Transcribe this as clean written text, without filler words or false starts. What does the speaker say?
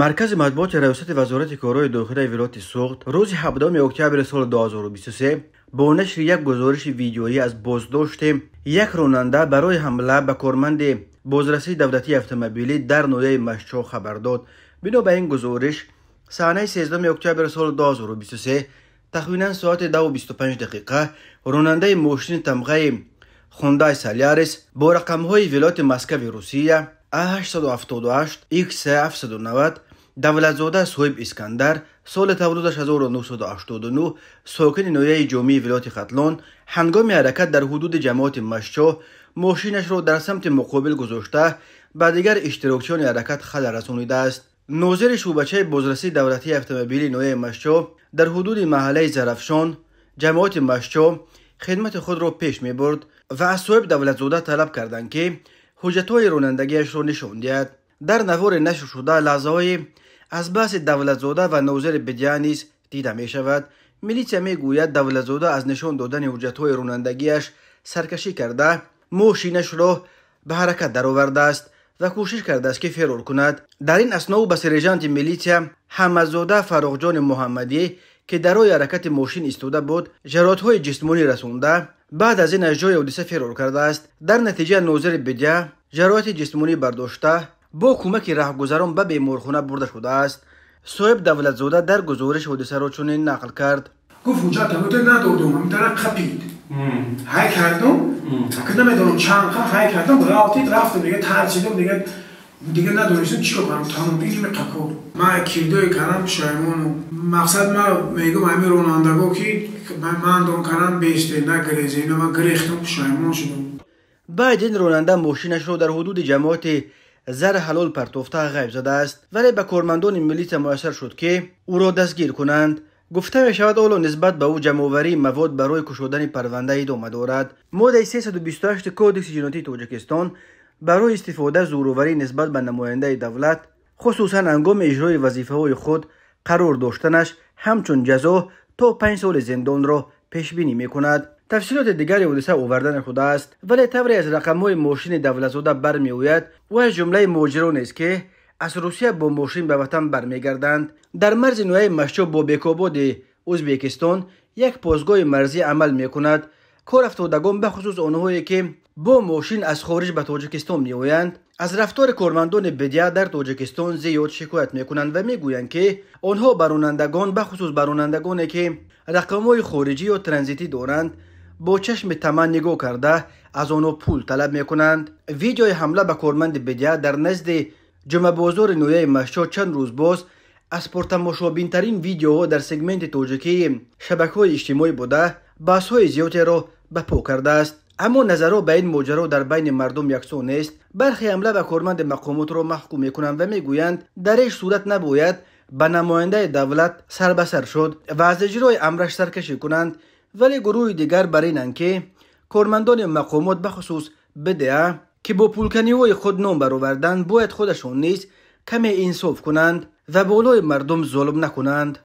مرکز مطبوعات ریاست وزارت کارهای داخلی ولایت سوخت روز 17 اکتبر سال 2023 با نشر یک گزارش ویدیویی از بازداشت یک راننده برای حمله به کارمند بازرسی دولتی اتومبیلی در ناحیه مشچا خبر داد. بنا به این گزارش صحنه 13 اکتبر سال 2023 تقریبا ساعت 2:25 راننده ماشین تمغه هوندای سالیارس با رقم‌های ولایت مسکو روسیه A878 X790 دولتزاده صاحب اسکندر سال تولدش 1989 ساکن ناحیه جامی ولایت ختلان هنگام حرکت در حدود جماعت مشچا ماشینش را در سمت مقابل گذاشته به دیگر اشتراکچیان حرکت خلل رسانیده است. ناظر شعبچه بازرسی دولتی اتومبیلی ناحیه مشچا در حدود محله زرفشان جماعت مشچا خدمت خود را پیش می برد و از صاحب دولتزاده طلب کردند که حجت‌های رانندگیش را نشان دهد. در نوار نشر شده لحظه‌های از بحث دولتزاده و ناظر بدیه نیز دیده می شود. میلیسیا می گوید دولتزاده از نشان دادن حجت‌های رانندگیش سرکشی کرده ماشینش را به حرکت درآورده است و کوشش کرده است که فرار کند. در این اثنا او به سرژانت میلیسیا حمدزاده فراخجان محمدی که در راه حرکت ماشین ایستاده بود ضربات‌های جسمانی رسانده بعد از این از جای حادثه فرار کرده است. در نتیجه ناظر بدیه ضربات جسمانی برداشته با کمک راهگذران به بیمارخانه برده شده است. صاحب دولتزاده در گزارش حادثه را چنین نقل کرد: گفت اونجا تابوت ندادم، همین طرف خپید های کردم که نمیدونم چند های کردم رفتم دیگه ترسیدم دیگه ندونستم چیکار کنم. تمام اینم قکو ما کیدوی کردم شایمونو مقصد ما میگم همین رانندگو که من دون کردم بیسته نگریزه اینو من گریختم شایمون شدم. بعد این راننده ماشینش را در حدود جماعت زر حلال پرتافته غیب زده است ولی به کارمندان میلیسیا میسر شد که او را دستگیر کنند. گفته می شود حالا نسبت به او جمع‌آوری مواد برای کشودن پرونده ادامه دارد. ماده 328 کودکس جنایی تاجیکستان برای استفاده زوراوری نسبت به نماینده دولت خصوصا هنگام اجرای وظیفه‌های خود قرار داشتنش همچون جزا تا 5 سال زندان را پیش بینی می‌کند. تفصیلات دیگری حادثه آوردن شده است ولی طوری از رقم‌های ماشین دولتزاده برمی‌آید و از جمله مهاجران است که از روسیه با ماشین به وطن برمیگردند. در مرز ناحیه مشچا با بیکاباد ازبکستان یک پاسگاه مرزی عمل می‌کند. کار افتادگان به خصوص آنهایی که با ماشین از خارج به تاجیکستان می‌آیند از رفتار کارمندان بدیه در تاجیکستان زیاد شکایت می‌کنند و می‌گویند که آنها برانندگان به خصوص برانندگانی که رقم‌های خارجی یا ترانزیتی دارند با چشم طمع نگاه کرده از آنها پول طلب می‌کنند. ویدیوی حمله به کارمند بدیه در نزد جمعه بازار ناحیه مشچا چند روز باز از پرتماشابین‌ترین ویدیوها در سگمنت تاجیکی شبکه‌های اجتماعی بوده بحث‌های زیادی را به پا کرده است. اما نظرها به این ماجرا در بین مردم یکسان نیست. برخی حمله به کارمند مقامات را محکوم می‌کنند و می‌گویند در این صورت نباید به نماینده دولت سر به سر شد و از اجرای امرش سرکشی کنند. ولی گروه دیگر بر اینند که کارمندان مقامات به خصوص بدیه که با پولکنی‌های خود نام برآوردند باید خودشان نیز کمی انصاف کنند و بالای مردم ظلم نکنند.